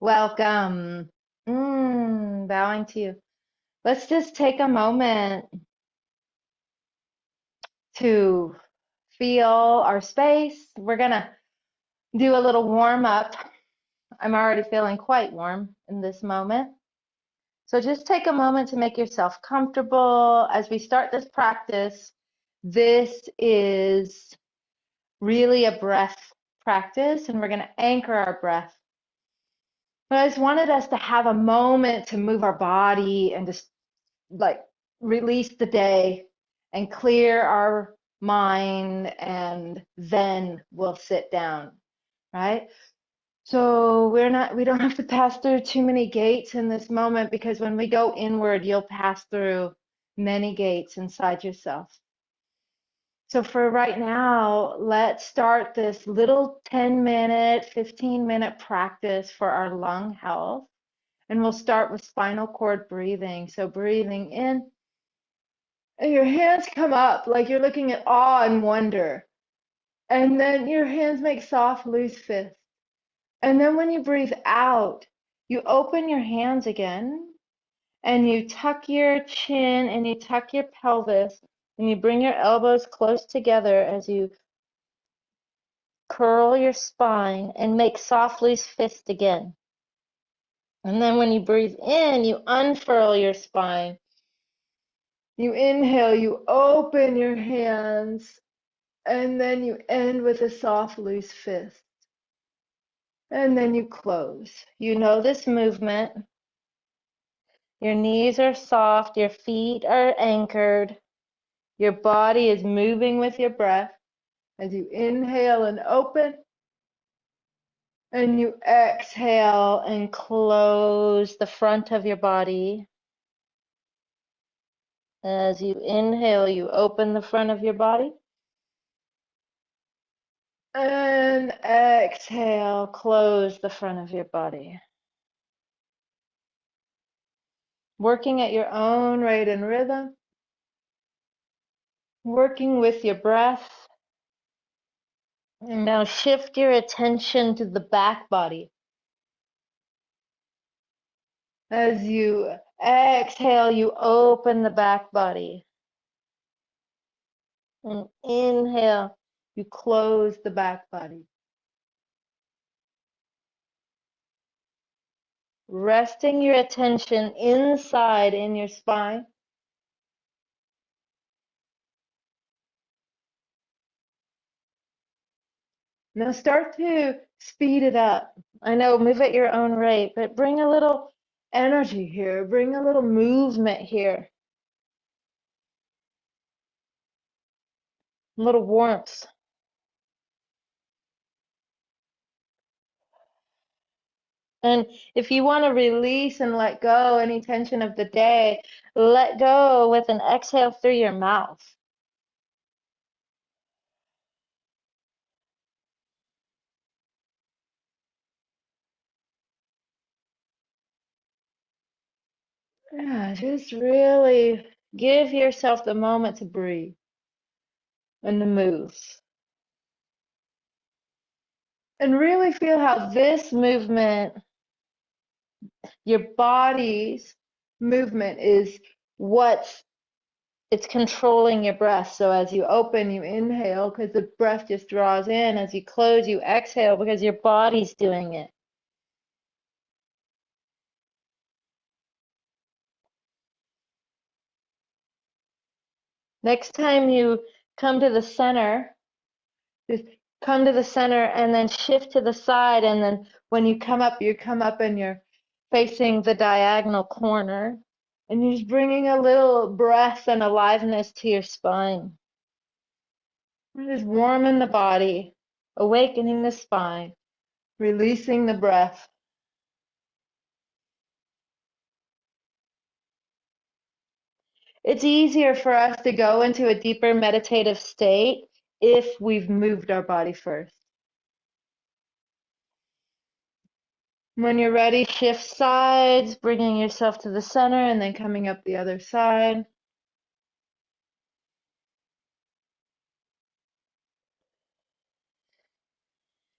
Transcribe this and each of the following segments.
Welcome. Bowing to you. Let's just take a moment to feel our space. We're going to do a little warm up. I'm already feeling quite warm in this moment. So just take a moment to make yourself comfortable as we start this practice. This is really a breath practice, and we're going to anchor our breath. But I just wanted us to have a moment to move our body and just like release the day and clear our mind, and then we'll sit down, right? So we don't have to pass through too many gates in this moment, because when we go inward, you'll pass through many gates inside yourself. So for right now, let's start this little 10-minute, 15-minute practice for our lung health. And we'll start with spinal cord breathing. So breathing in, and your hands come up like you're looking at awe and wonder. And then your hands make soft, loose fists. And then when you breathe out, you open your hands again, and you tuck your chin and you tuck your pelvis, and you bring your elbows close together as you curl your spine and make soft, loose fists again. And then when you breathe in, you unfurl your spine. You inhale, you open your hands, and then you end with a soft, loose fist. And then you close. You know this movement. Your knees are soft, your feet are anchored. Your body is moving with your breath as you inhale and open, and you exhale and close the front of your body. As you inhale, you open the front of your body. And exhale, close the front of your body. Working at your own rate and rhythm. Working with your breath. And now shift your attention to the back body. As you exhale, you open the back body. And inhale, you close the back body. Resting your attention inside in your spine. Now start to speed it up. I know, move at your own rate, but bring a little energy here. Bring a little movement here. A little warmth. And if you want to release and let go any tension of the day, let go with an exhale through your mouth. Yeah, just really give yourself the moment to breathe and to move. And really feel how this movement, your body's movement, is it's controlling your breath. So as you open, you inhale because the breath just draws in. As you close, you exhale because your body's doing it. Next time you come to the center, just come to the center and then shift to the side. And then when you come up and you're facing the diagonal corner. And you're just bringing a little breath and aliveness to your spine. We're just warming the body, awakening the spine, releasing the breath. It's easier for us to go into a deeper meditative state if we've moved our body first. When you're ready, shift sides, bringing yourself to the center and then coming up the other side.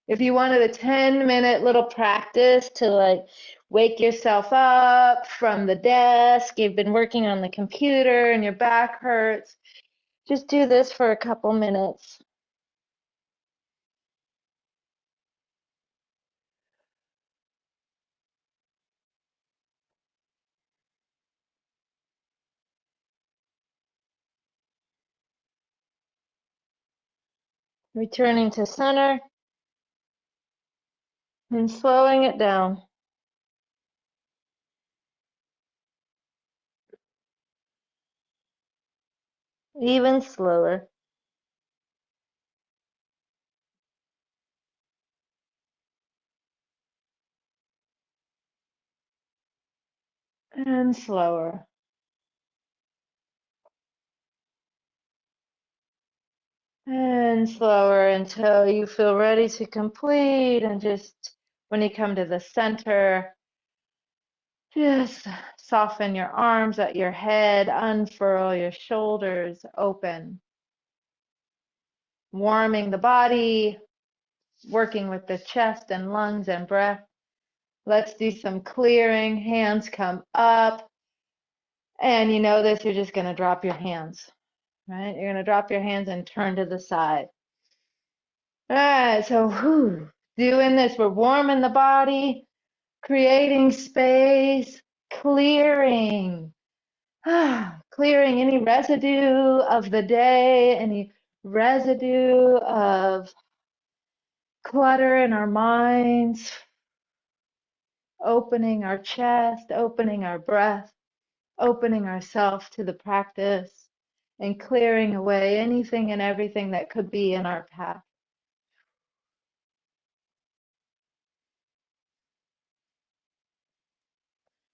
If you wanted a 10-minute little practice to like wake yourself up from the desk, you've been working on the computer and your back hurts, just do this for a couple minutes. Returning to center and slowing it down. Even slower. And slower. And slower until you feel ready to complete. And just when you come to the center, just soften your arms at your head, unfurl your shoulders, open. Warming the body, working with the chest and lungs and breath. Let's do some clearing. Hands come up. And you know this, you're just going to drop your hands, right? You're going to drop your hands and turn to the side. All right, so doing this, we're warming the body, creating space, clearing, clearing any residue of the day, any residue of clutter in our minds, opening our chest, opening our breath, opening ourselves to the practice, and clearing away anything and everything that could be in our path.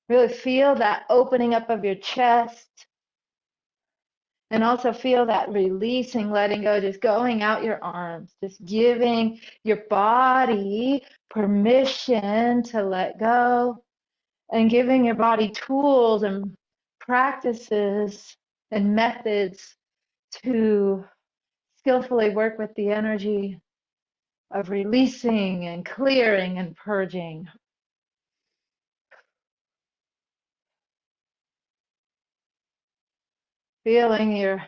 Really feel that opening up of your chest, and also feel that releasing, letting go, just going out your arms, just giving your body permission to let go, and giving your body tools and practices and methods to skillfully work with the energy of releasing and clearing and purging. Feeling you're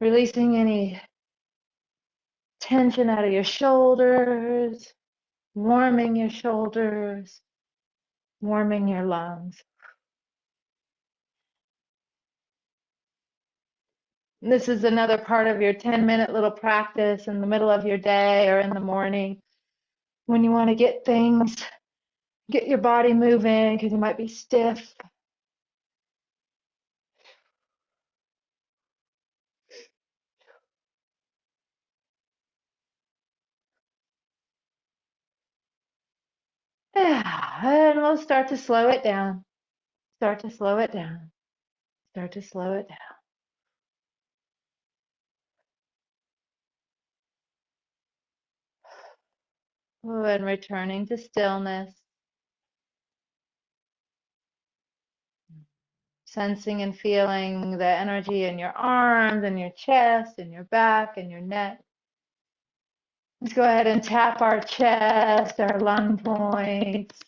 releasing any tension out of your shoulders, warming your shoulders, warming your lungs. This is another part of your 10-minute little practice in the middle of your day or in the morning when you want to get your body moving because you might be stiff. And we'll start to slow it down. Start to slow it down. Start to slow it down. And returning to stillness. Sensing and feeling the energy in your arms and your chest and your back and your neck. Let's go ahead and tap our chest, our lung points.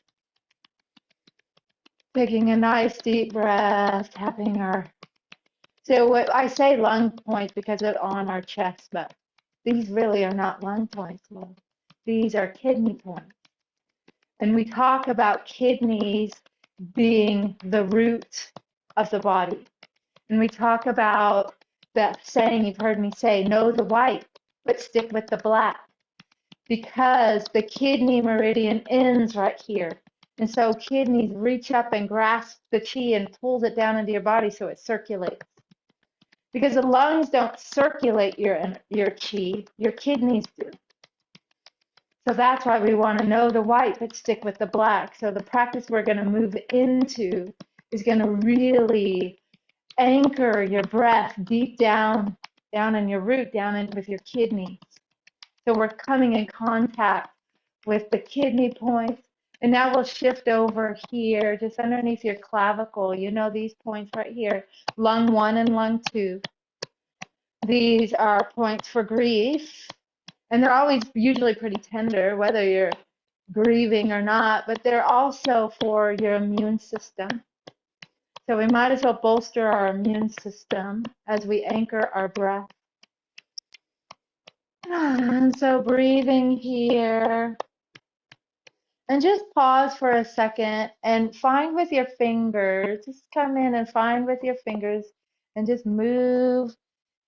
Taking a nice deep breath, tapping our. So what I say lung points because they're on our chest, but these really are not lung points. These are kidney points. And we talk about kidneys being the root of the body. And we talk about that saying you've heard me say, know the white, but stick with the black. Because the kidney meridian ends right here. And so kidneys reach up and grasp the chi and pulls it down into your body so it circulates. Because the lungs don't circulate your chi, your kidneys do. So that's why we want to know the white, but stick with the black. So the practice we're going to move into is going to really anchor your breath deep down in your root, down in with your kidneys. So we're coming in contact with the kidney points. And now we'll shift over here, just underneath your clavicle. You know these points right here, lung 1 and lung 2. These are points for grief. And they're always usually pretty tender, whether you're grieving or not, but they're also for your immune system. So we might as well bolster our immune system as we anchor our breath. And so breathing here. And just pause for a second and find with your fingers, just come in and find with your fingers and just move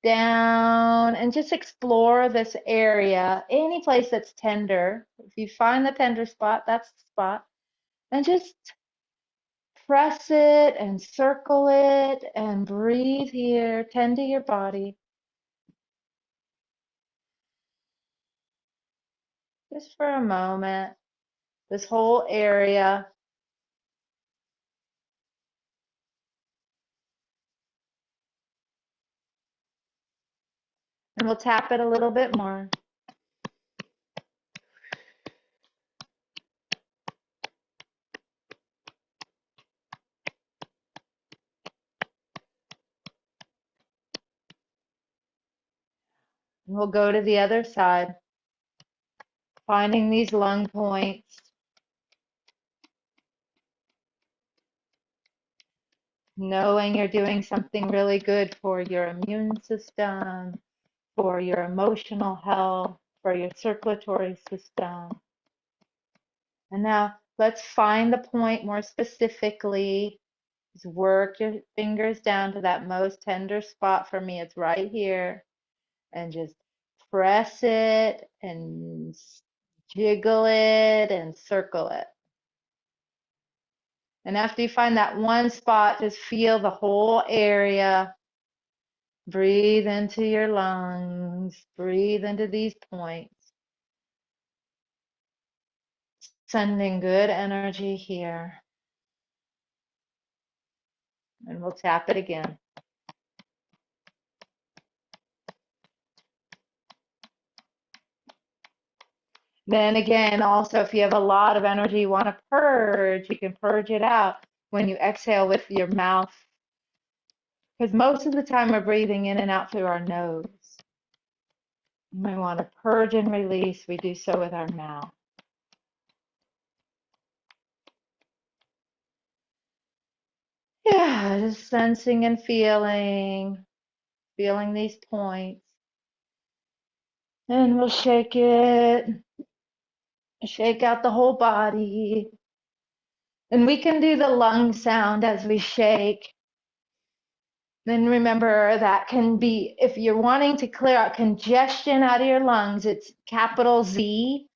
down and just explore this area, any place that's tender. If you find the tender spot, that's the spot. And just press it and circle it and breathe here, tend to your body. Just for a moment, this whole area. And we'll tap it a little bit more. And we'll go to the other side, finding these lung points, knowing you're doing something really good for your immune system, for your emotional health, for your circulatory system. And now let's find the point more specifically. Just work your fingers down to that most tender spot. For me, it's right here. And just press it and jiggle it and circle it. And after you find that one spot, just feel the whole area. Breathe into your lungs. Breathe into these points. Sending good energy here. And we'll tap it again. Then again, also, if you have a lot of energy you want to purge, you can purge it out when you exhale with your mouth. Because most of the time we're breathing in and out through our nose. When we want to purge and release, we do so with our mouth. Yeah, just sensing and feeling these points. And we'll shake it, shake out the whole body. And we can do the lung sound as we shake. Then remember that can be, if you're wanting to clear out congestion out of your lungs, it's capital Z.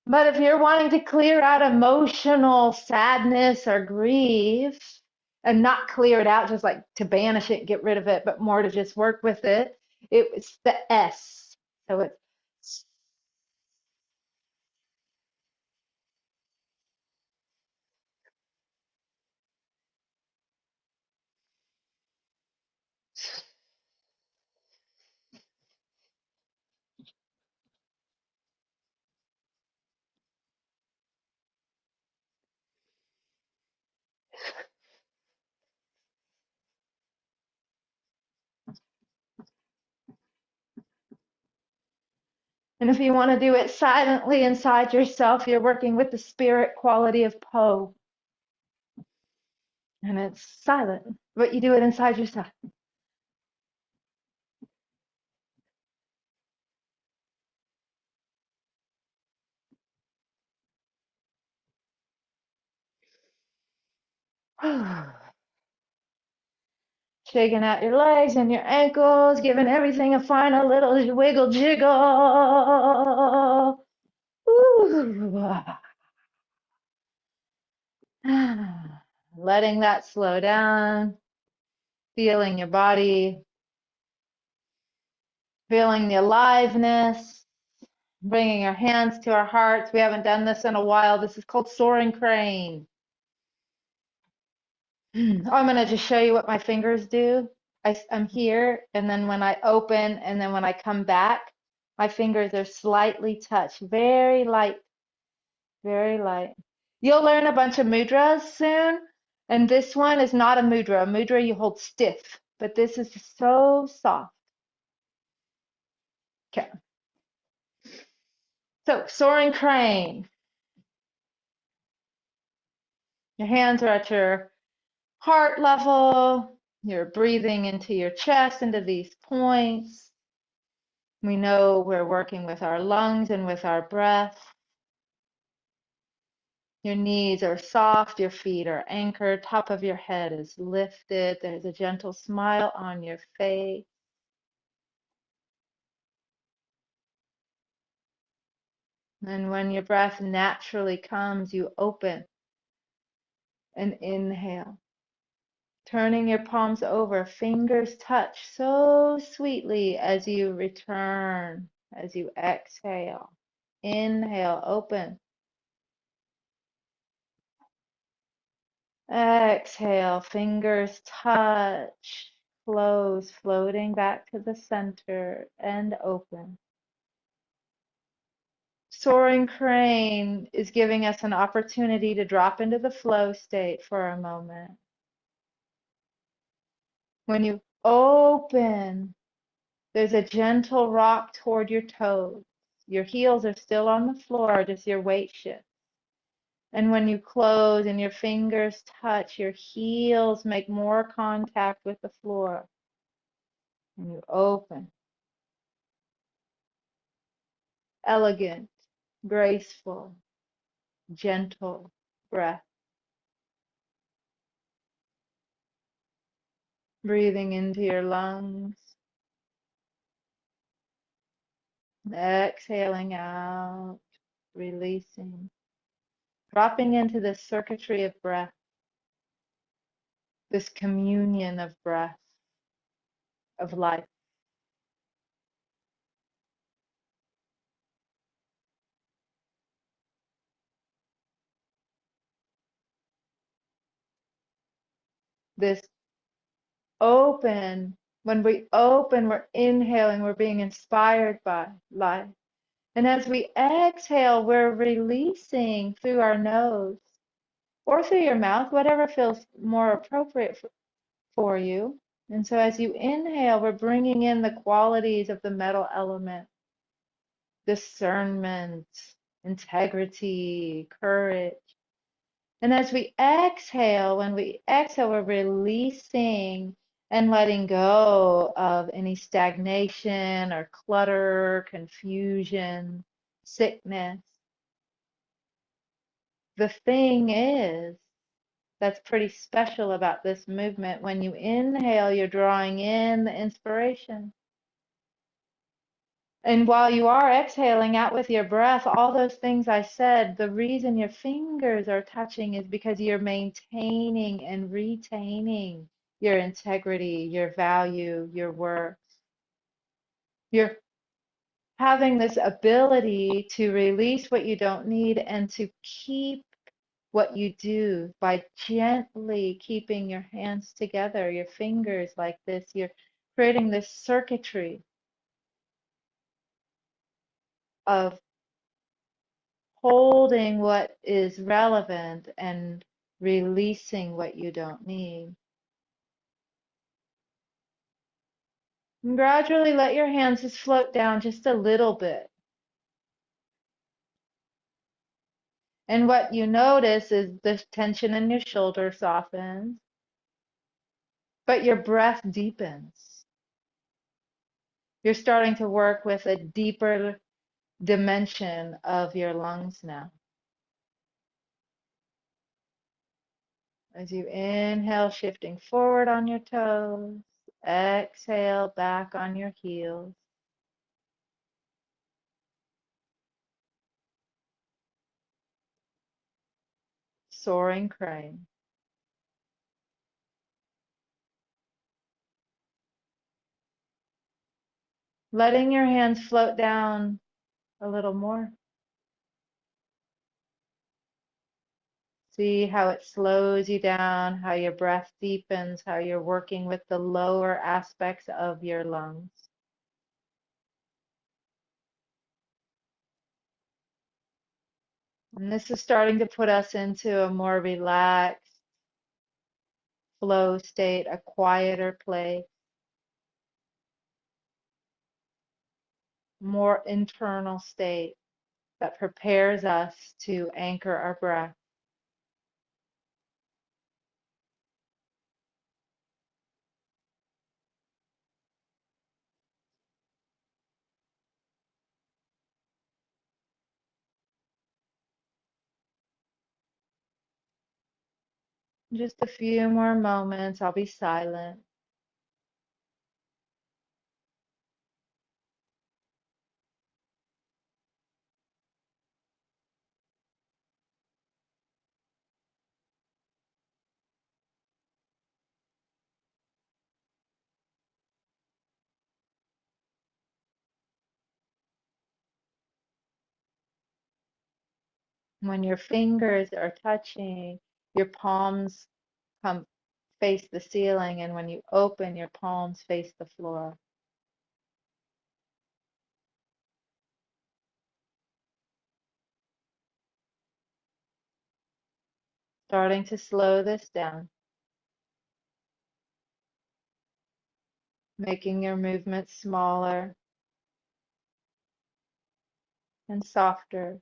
But if you're wanting to clear out emotional sadness or grief, and not clear it out, just like to banish it, get rid of it, but more to just work with it, it's the S. So it's and if you want to do it silently inside yourself, you're working with the spirit quality of Po. And it's silent, but you do it inside yourself. Shaking out your legs and your ankles, giving everything a final little wiggle jiggle. Ooh. Letting that slow down, feeling your body, feeling the aliveness, bringing our hands to our hearts. We haven't done this in a while. This is called soaring crane. I'm going to just show you what my fingers do. I'm here, and then when I open, and then when I come back, my fingers are slightly touched, very light, very light. You'll learn a bunch of mudras soon, and this one is not a mudra. A mudra you hold stiff, but this is so soft. Okay. So, soaring crane. Your hands are at your heart level. You're breathing into your chest, into these points. We know we're working with our lungs and with our breath. Your knees are soft, your feet are anchored, top of your head is lifted. There's a gentle smile on your face. And when your breath naturally comes, you open and inhale. Turning your palms over, fingers touch so sweetly as you return, as you exhale. Inhale, open. Exhale, fingers touch, close, floating back to the center and open. Soaring crane is giving us an opportunity to drop into the flow state for a moment. When you open, there's a gentle rock toward your toes. Your heels are still on the floor, just your weight shifts. And when you close and your fingers touch, your heels make more contact with the floor. And you open. Elegant, graceful, gentle breath. Breathing into your lungs. Exhaling out, releasing. Dropping into this circuitry of breath, this communion of breath, of life. This open, when we open, we're inhaling, we're being inspired by life. And as we exhale, we're releasing through our nose or through your mouth, whatever feels more appropriate for you. And so as you inhale, we're bringing in the qualities of the metal element, discernment, integrity, courage. And as we exhale, when we exhale, we're releasing and letting go of any stagnation or clutter, confusion, sickness. The thing is, that's pretty special about this movement. When you inhale, you're drawing in the inspiration. And while you are exhaling out with your breath, all those things I said, the reason your fingers are touching is because you're maintaining and retaining your integrity, your value, your worth. You're having this ability to release what you don't need and to keep what you do by gently keeping your hands together, your fingers like this. You're creating this circuitry of holding what is relevant and releasing what you don't need. And gradually let your hands just float down just a little bit. And what you notice is the tension in your shoulder softens, but your breath deepens. You're starting to work with a deeper dimension of your lungs now. As you inhale, shifting forward on your toes, exhale back on your heels. Soaring crane. Letting your hands float down a little more. See how it slows you down, how your breath deepens, how you're working with the lower aspects of your lungs. And this is starting to put us into a more relaxed flow state, a quieter place, more internal state that prepares us to anchor our breath. Just a few more moments, I'll be silent. When your fingers are touching, your palms come face the ceiling, and when you open, your palms face the floor. Starting to slow this down, making your movements smaller and softer.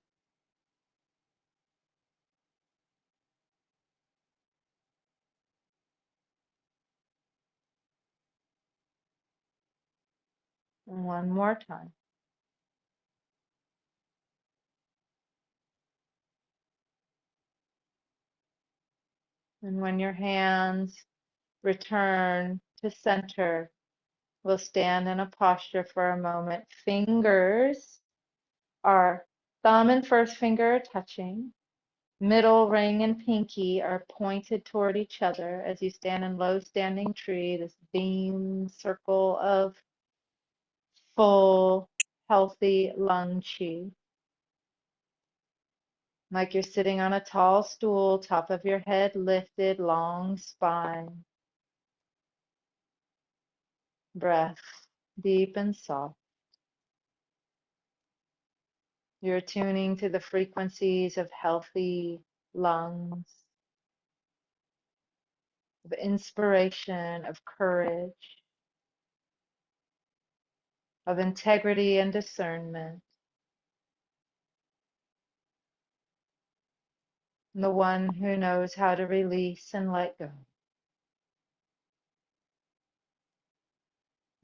And one more time. And when your hands return to center, we'll stand in a posture for a moment. Fingers are thumb and first finger are touching. Middle ring and pinky are pointed toward each other as you stand in low standing tree, this beam circle of full, healthy lung chi. Like you're sitting on a tall stool, top of your head lifted, long spine. Breath deep and soft. You're tuning to the frequencies of healthy lungs, of inspiration, of courage, of integrity and discernment. The one who knows how to release and let go.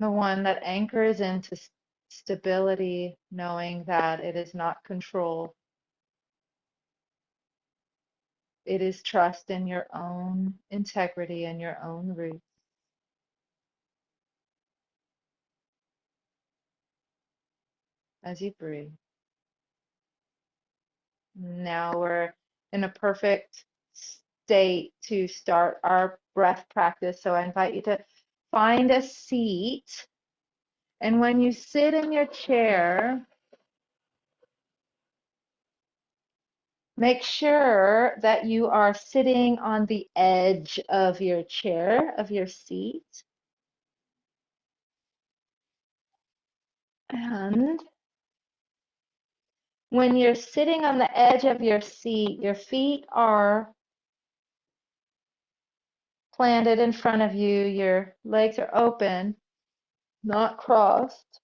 The one that anchors into stability, knowing that it is not control. It is trust in your own integrity and your own roots. As you breathe. Now we're in a perfect state to start our breath practice. So I invite you to find a seat. And when you sit in your chair, make sure that you are sitting on the edge of your chair, of your seat. And when you're sitting on the edge of your seat, your feet are planted in front of you, your legs are open, not crossed,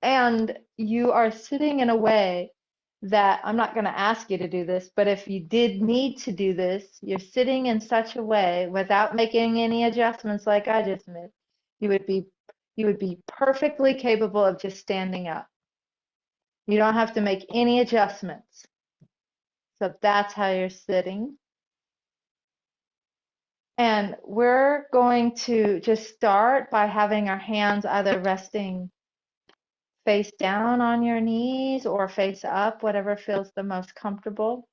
and you are sitting in a way that I'm not going to ask you to do this, but if you did need to do this, you're sitting in such a way without making any adjustments like I just made, you would be perfectly capable of just standing up. You don't have to make any adjustments. So that's how you're sitting. And we're going to just start by having our hands either resting face down on your knees or face up, whatever feels the most comfortable.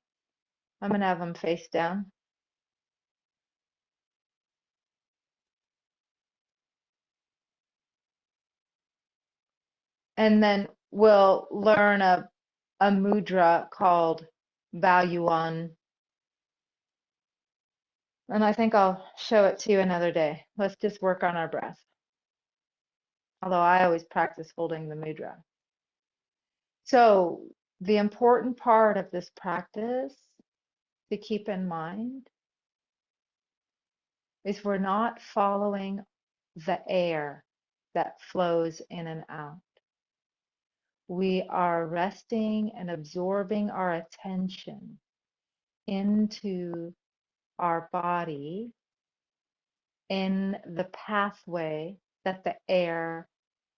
I'm going to have them face down. And then we'll learn a mudra called Value On. And I think I'll show it to you another day. Let's just work on our breath. Although I always practice holding the mudra. So the important part of this practice to keep in mind is we're not following the air that flows in and out. We are resting and absorbing our attention into our body in the pathway that the air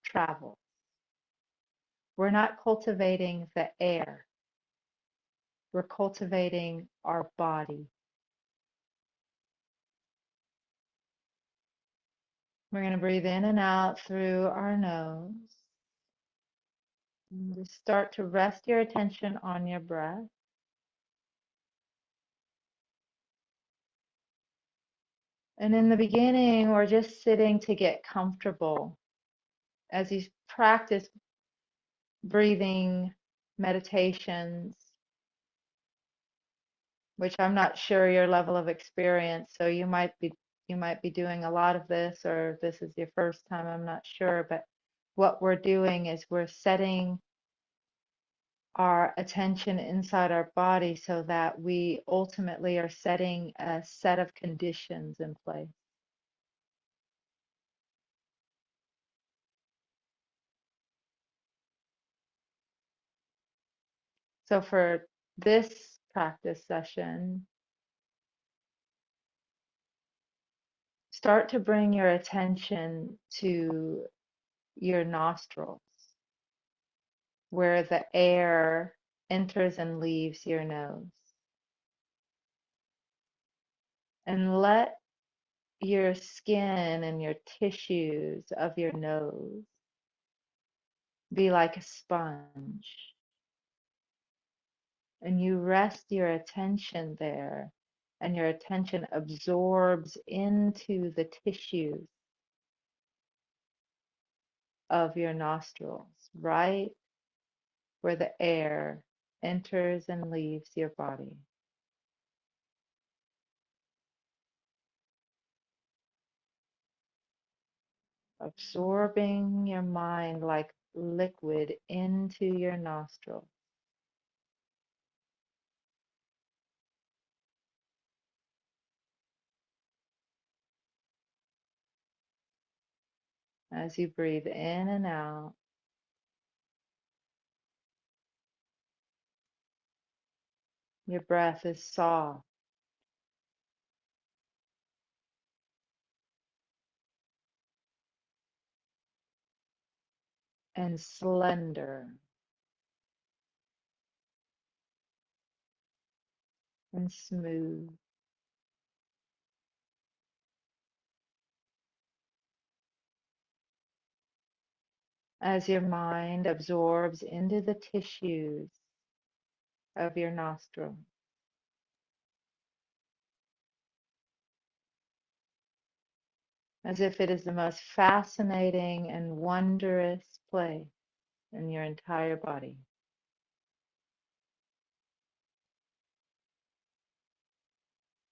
travels. We're not cultivating the air, we're cultivating our body. We're going to breathe in and out through our nose. And just start to rest your attention on your breath. And in the beginning, we're just sitting to get comfortable. As you practice breathing meditations, which I'm not sure your level of experience, so you might be doing a lot of this, or this is your first time, I'm not sure, but what we're doing is we're setting our attention inside our body so that we ultimately are setting a set of conditions in place. So for this practice session, start to bring your attention to your nostrils, where the air enters and leaves your nose. And let your skin and your tissues of your nose be like a sponge. And you rest your attention there, and your attention absorbs into the tissues of your nostrils, right where the air enters and leaves your body. Absorbing your mind like liquid into your nostrils. As you breathe in and out, your breath is soft and slender and smooth. As your mind absorbs into the tissues of your nostril, as if it is the most fascinating and wondrous place in your entire body.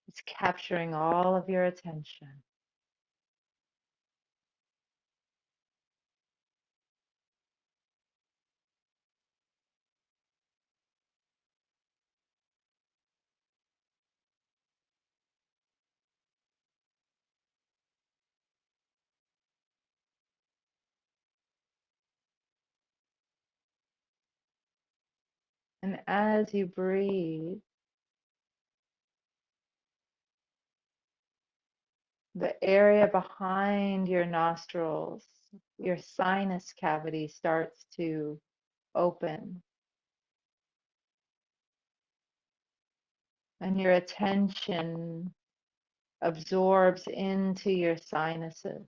It's capturing all of your attention. And as you breathe, the area behind your nostrils, your sinus cavity starts to open. And your attention absorbs into your sinuses.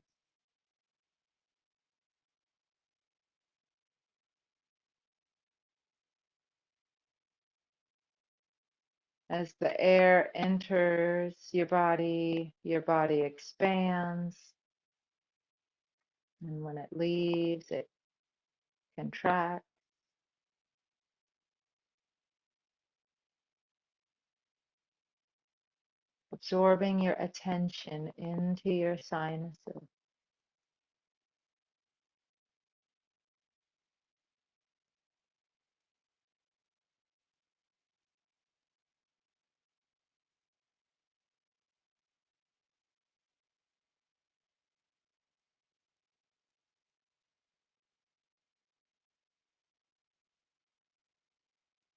As the air enters your body expands. And when it leaves, it contracts. absorbing your attention into your sinuses.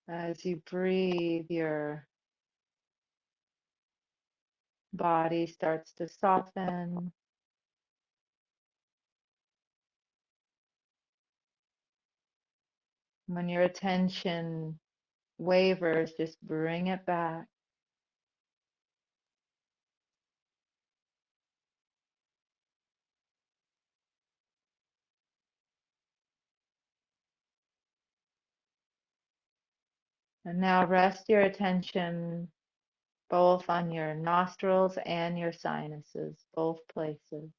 As you breathe, your body starts to soften. When your attention wavers, just bring it back. And now rest your attention both on your nostrils and your sinuses, both places.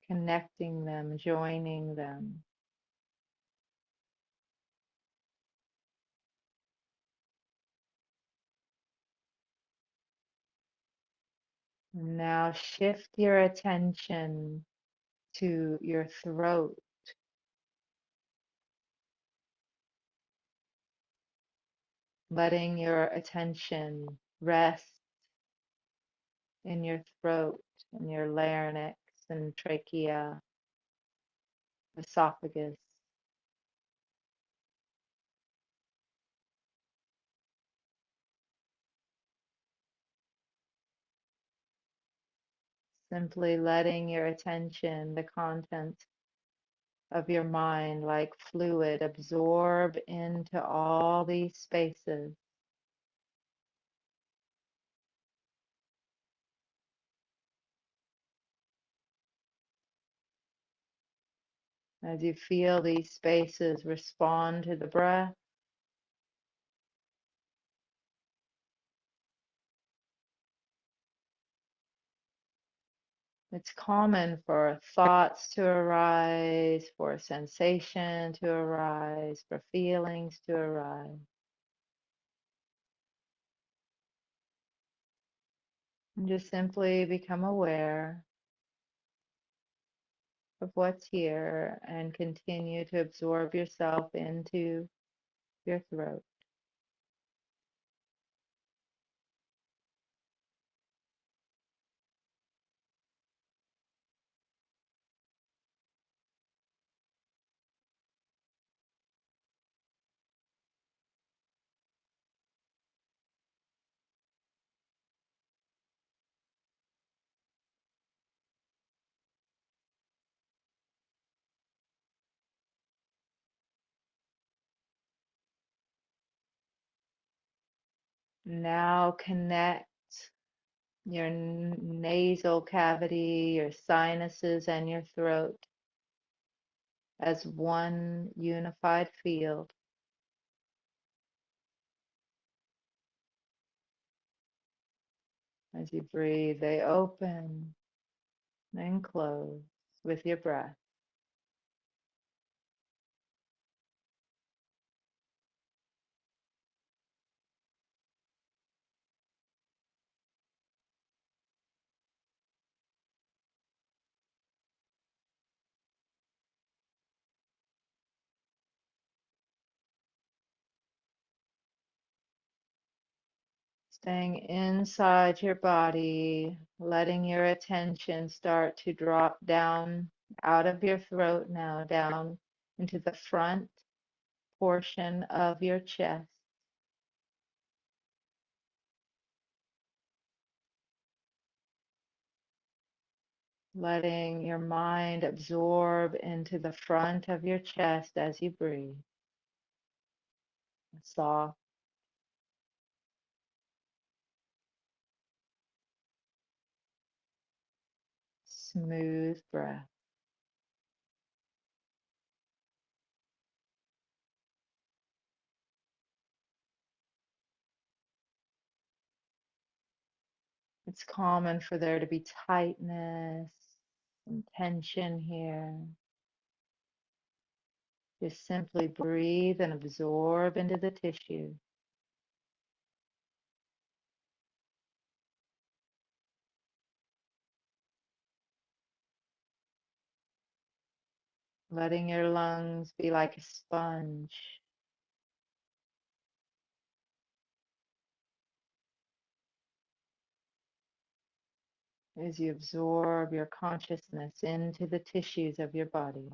Connecting them, joining them. And now shift your attention to your throat, letting your attention rest in your throat, in your larynx and trachea, esophagus. Simply letting your attention, the content of your mind, like fluid, absorb into all these spaces. As you feel these spaces respond to the breath, it's common for thoughts to arise, for sensation to arise, for feelings to arise. And just simply become aware of what's here and continue to absorb yourself into your throat. Now connect your nasal cavity, your sinuses, and your throat as one unified field. As you breathe, they open and close with your breath. Staying inside your body, letting your attention start to drop down out of your throat now, down into the front portion of your chest. Letting your mind absorb into the front of your chest as you breathe. A soft, smooth breath. It's common for there to be tightness, some tension here. Just simply breathe and absorb into the tissue. Letting your lungs be like a sponge as you absorb your consciousness into the tissues of your body.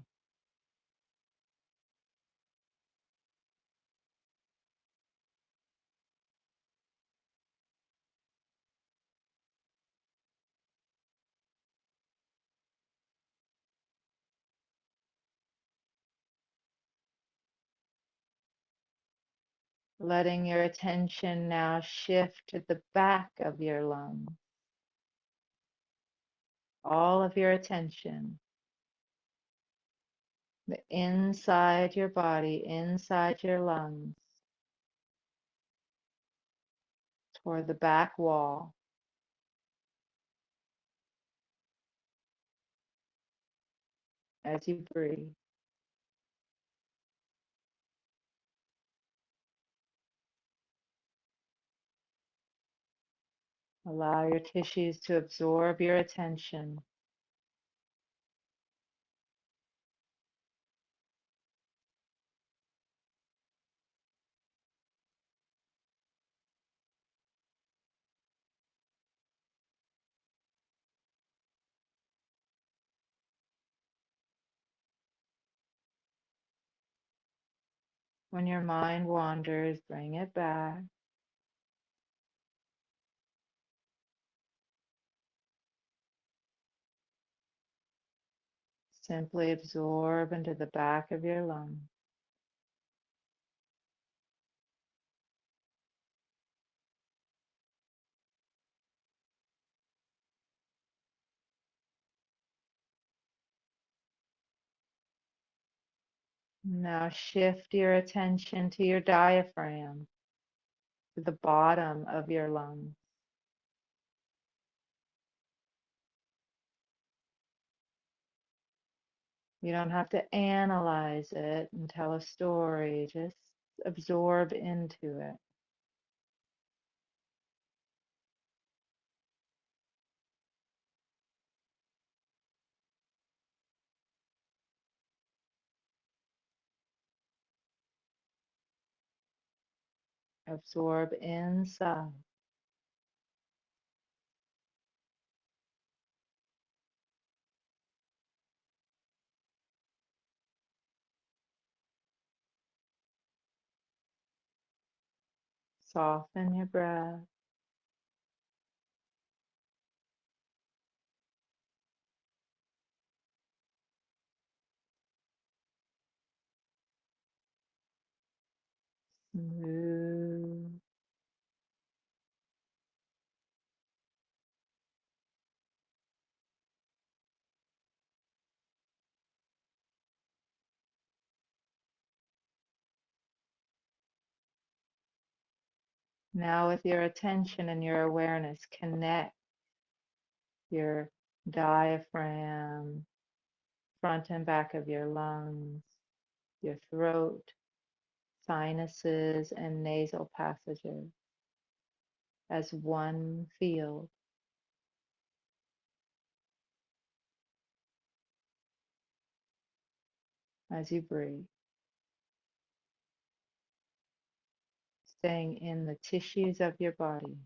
Letting your attention now shift to the back of your lungs. All of your attention, the inside your body, inside your lungs, toward the back wall as you breathe. Allow your tissues to absorb your attention. When your mind wanders, bring it back. Simply absorb into the back of your lungs. Now shift your attention to your diaphragm, to the bottom of your lungs. You don't have to analyze it and tell a story, just absorb into it. Absorb inside. Soften your breath. Smooth. Now with your attention and your awareness, connect your diaphragm, front and back of your lungs, your throat, sinuses, and nasal passages as one field as you breathe, staying in the tissues of your body.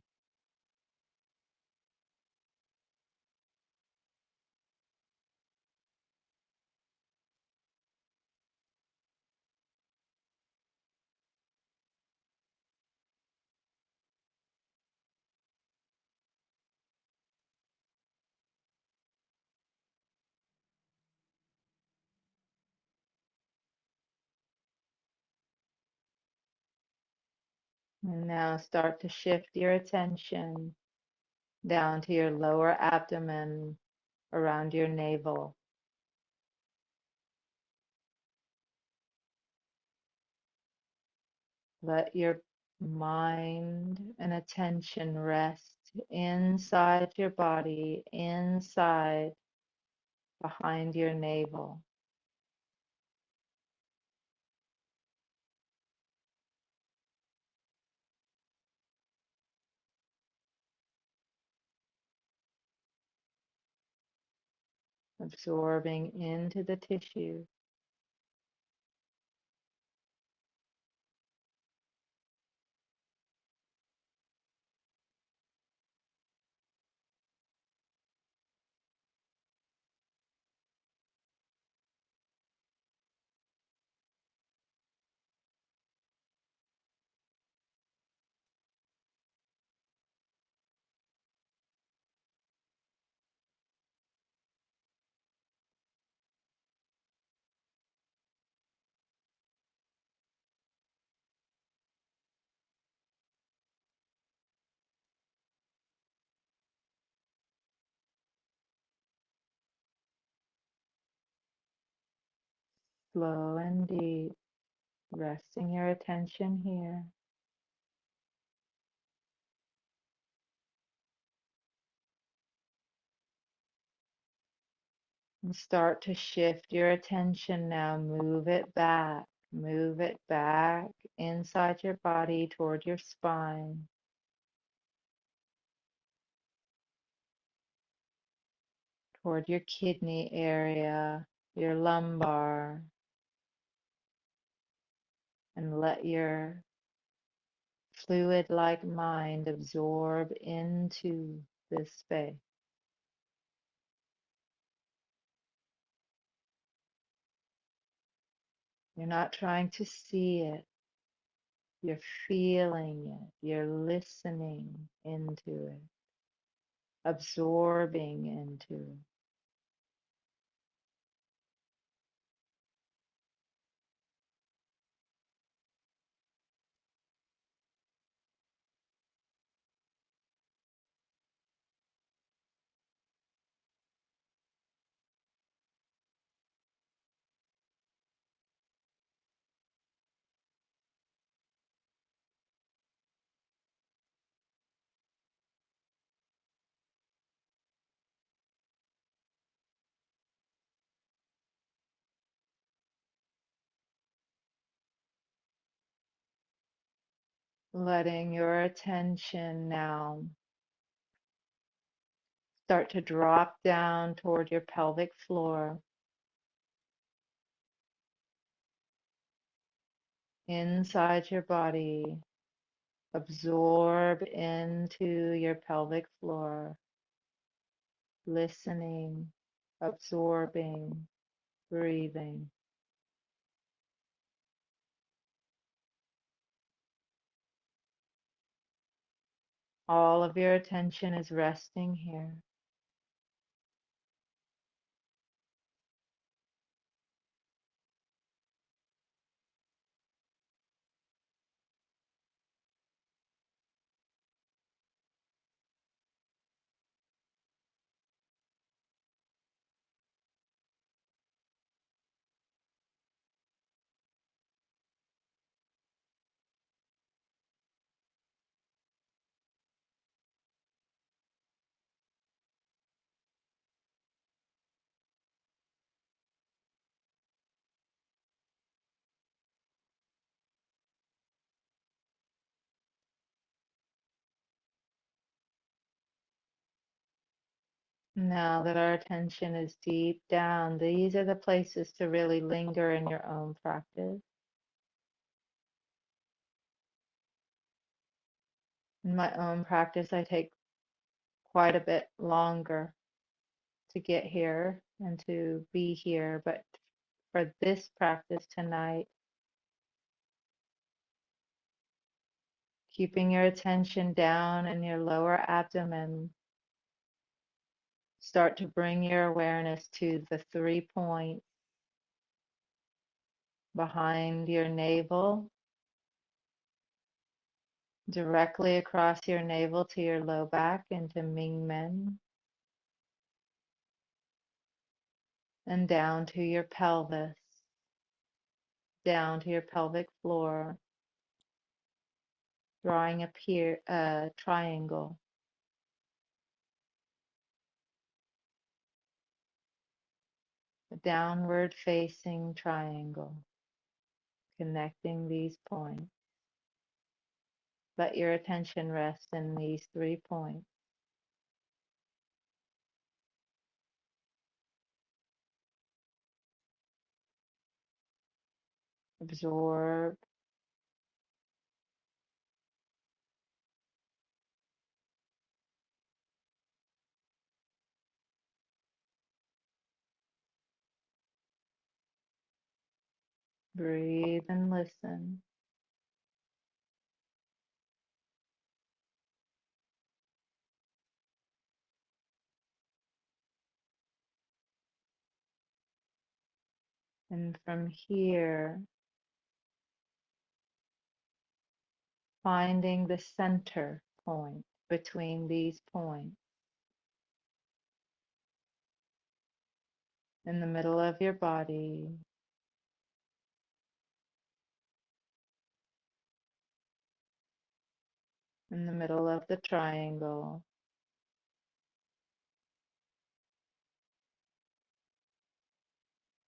And now start to shift your attention down to your lower abdomen, around your navel. Let your mind and attention rest inside your body, inside behind your navel. Absorbing into the tissue. Slow and deep, resting your attention here. And start to shift your attention now. Move it back. Move it back inside your body toward your spine, toward your kidney area, your lumbar, and let your fluid-like mind absorb into this space. You're not trying to see it. You're feeling it. You're listening into it, absorbing into it. Letting your attention now start to drop down toward your pelvic floor, inside your body. Absorb into your pelvic floor, listening, absorbing, breathing. All of your attention is resting here. Now that our attention is deep down, these are the places to really linger in your own practice. In my own practice, I take quite a bit longer to get here and to be here, but for this practice tonight, keeping your attention down in your lower abdomen, start to bring your awareness to the 3 points behind your navel, directly across your navel to your low back into Ming Men, and down to your pelvis, down to your pelvic floor, drawing a triangle. downward facing triangle, connecting these points. Let your attention rest in these 3 points. Absorb. Breathe and listen. And from here, finding the center point between these points in the middle of your body, in the middle of the triangle.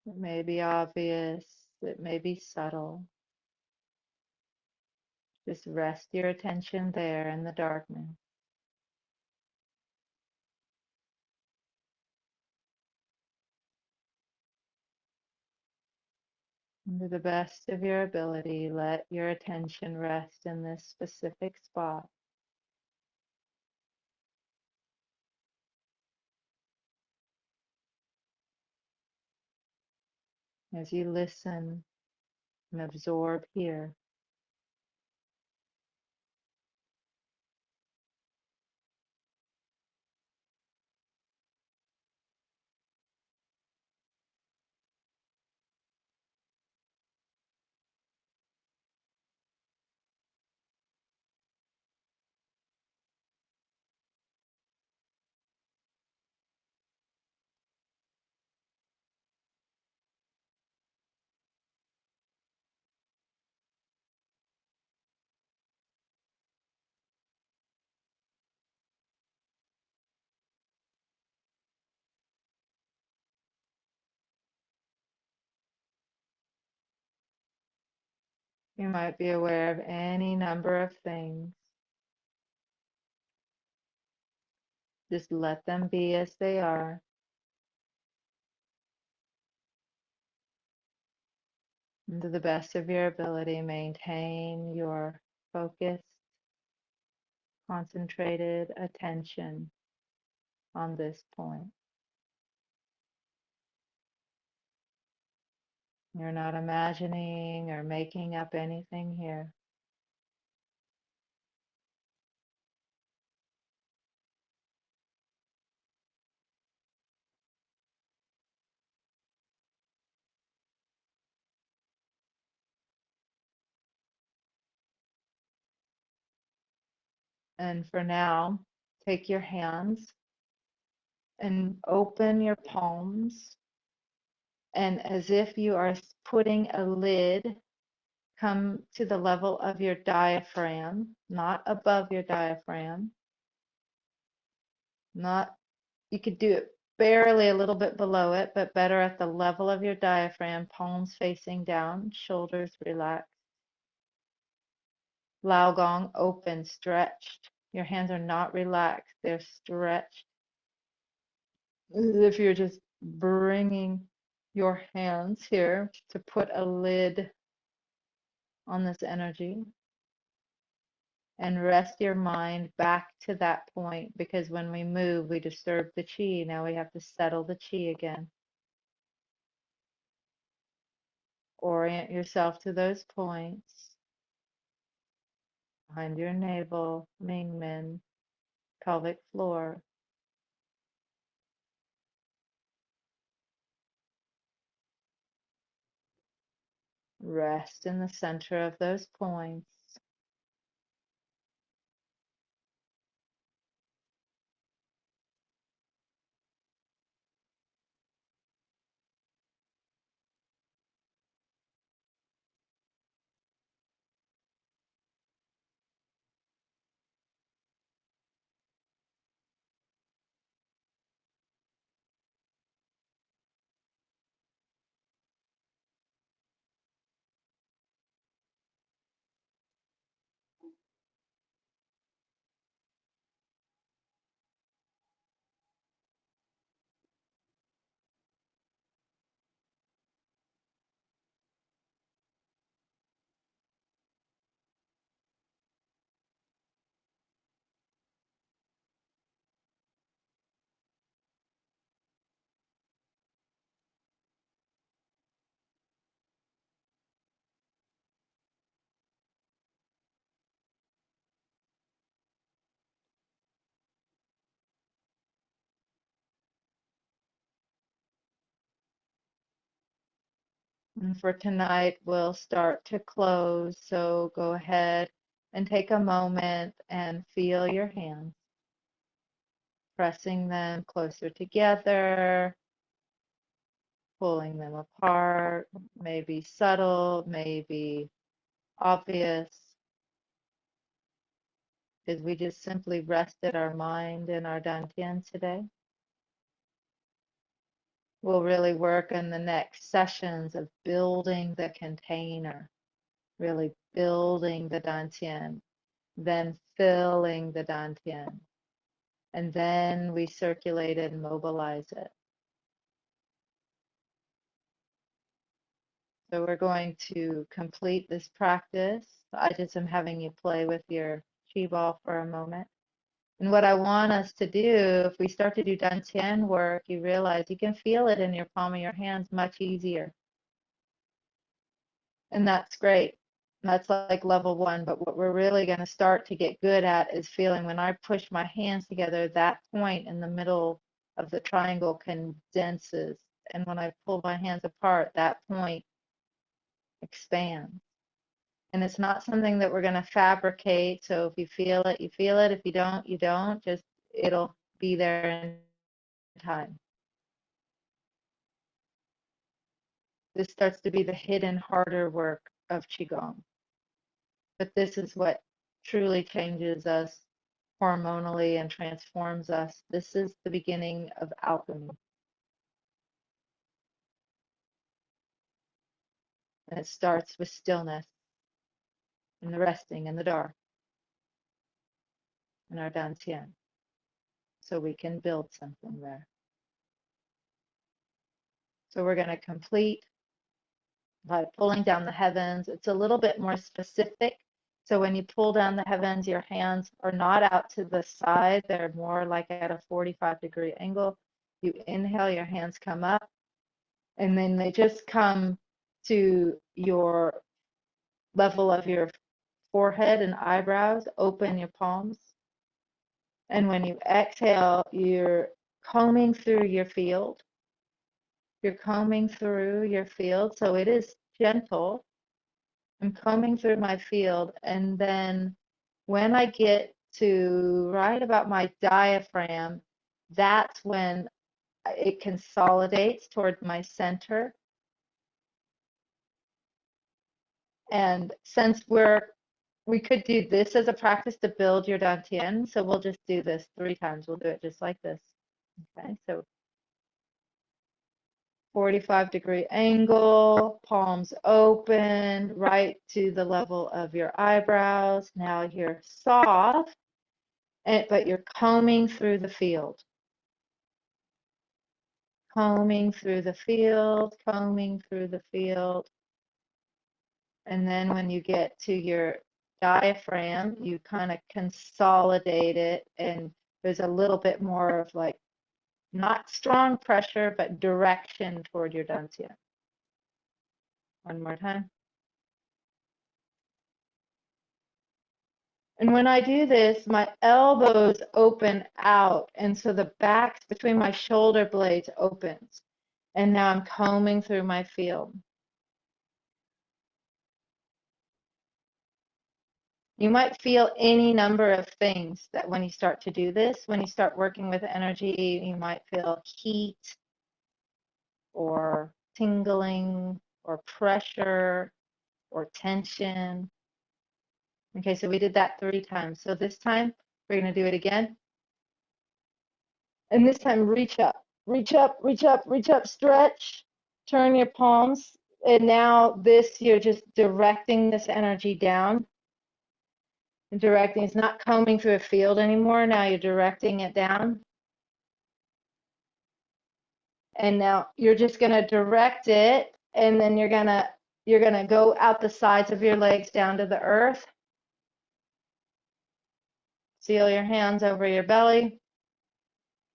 It may be obvious, it may be subtle. Just rest your attention there in the darkness. And to the best of your ability, let your attention rest in this specific spot. As you listen and absorb here. You might be aware of any number of things. Just let them be as they are. And to the best of your ability, maintain your focused, concentrated attention on this point. You're not imagining or making up anything here. And for now, take your hands and open your palms. And as if you are putting a lid, come to the level of your diaphragm, not above your diaphragm. Not, you could do it barely a little bit below it, but better at the level of your diaphragm, palms facing down, shoulders relaxed. Lao Gong, open, stretched. Your hands are not relaxed, they're stretched. As if you're just bringing your hands here to put a lid on this energy. And rest your mind back to that point, because when we move, we disturb the chi. Now we have to settle the chi again. Orient yourself to those points behind your navel, Mingmen, pelvic floor. Rest in the center of those points. And for tonight, we'll start to close. So go ahead and take a moment and feel your hands, pressing them closer together, pulling them apart, maybe subtle, maybe obvious, because we just simply rested our mind in our dantien today. We'll really work in the next sessions of building the container, really building the dantien, then filling the dantien, and then we circulate it and mobilize it. So we're going to complete this practice. I just am having you play with your chi ball for a moment. And what I want us to do, if we start to do dantien work, you realize you can feel it in your palm of your hands much easier. And that's great. That's like level one. But what we're really going to start to get good at is feeling when I push my hands together, that point in the middle of the triangle condenses. And when I pull my hands apart, that point expands. And it's not something that we're going to fabricate. So if you feel it, you feel it. If you don't, you don't. Just it'll be there in time. This starts to be the hidden, harder work of Qigong. But this is what truly changes us hormonally and transforms us. This is the beginning of alchemy. And it starts with stillness and the resting in the dark in our dantien. So we can build something there. So we're going to complete by pulling down the heavens. It's a little bit more specific. So when you pull down the heavens, your hands are not out to the side. They're more like at a 45-degree angle. You inhale, your hands come up, and then they just come to your level of your forehead and eyebrows. Open your palms. And when you exhale, you're combing through your field. You're combing through your field. So it is gentle. I'm combing through my field, and then when I get to right about my diaphragm, that's when it consolidates toward my center. And since we could do this as a practice to build your dantien, so we'll just do this 3 times. We'll do it just like this. Okay, so 45-degree angle, palms open, right to the level of your eyebrows. Now you're soft, but you're combing through the field. Combing through the field, combing through the field. And then when you get to your diaphragm, you kind of consolidate it, and there's a little bit more of like, not strong pressure, but direction toward your dantien. One more time. And when I do this, my elbows open out, and so the back between my shoulder blades opens. And now I'm combing through my field. You might feel any number of things that when you start to do this, when you start working with energy, you might feel heat or tingling or pressure or tension. Okay, so we did that 3 times. So this time we're going to do it again. And this time reach up, reach up, reach up, reach up, stretch, turn your palms. And now this, you're just directing this energy down. Directing, it's not combing through a field anymore. Now you're directing it down. And now you're just going to direct it, and then you're going to go out the sides of your legs down to the earth. Seal your hands over your belly.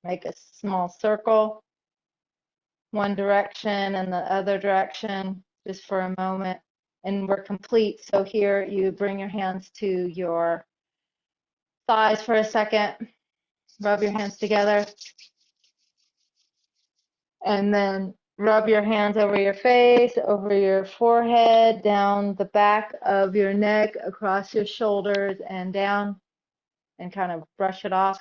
Make a small circle, one direction and the other direction, just for a moment. And we're complete. So here you bring your hands to your thighs for a second. Rub your hands together. And then Rub your hands over your face, over your forehead, down the back of your neck, across your shoulders, and down, and kind of brush it off.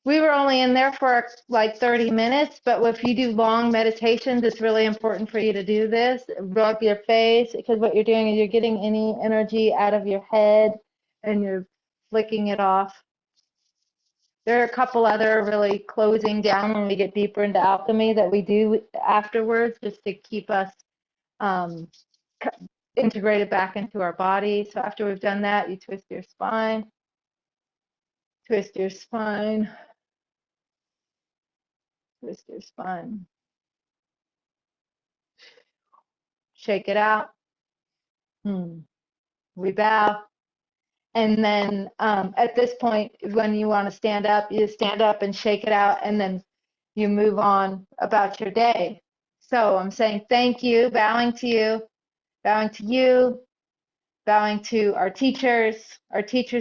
We were only in there for like 30 minutes, but if you do long meditations, it's really important for you to do this. Rub your face, because what you're doing is you're getting any energy out of your head and you're flicking it off. There are a couple other really closing down when we get deeper into alchemy that we do afterwards, just to keep us um, integrated back into our body. So after we've done that, you twist your spine, twist your spine, twist your spine. Shake it out. We bow. And then at this point, when you want to stand up, you stand up and shake it out, and then you move on about your day. So I'm saying thank you, bowing to you, bowing to you, bowing to our teachers'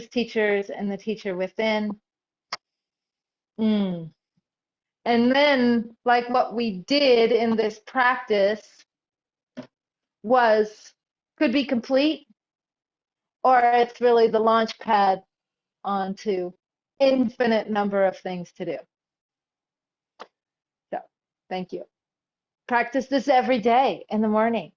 teachers, and the teacher within. And then, like what we did in this practice could be complete, or it's really the launch pad onto infinite number of things to do. So thank you. Practice this every day in the morning.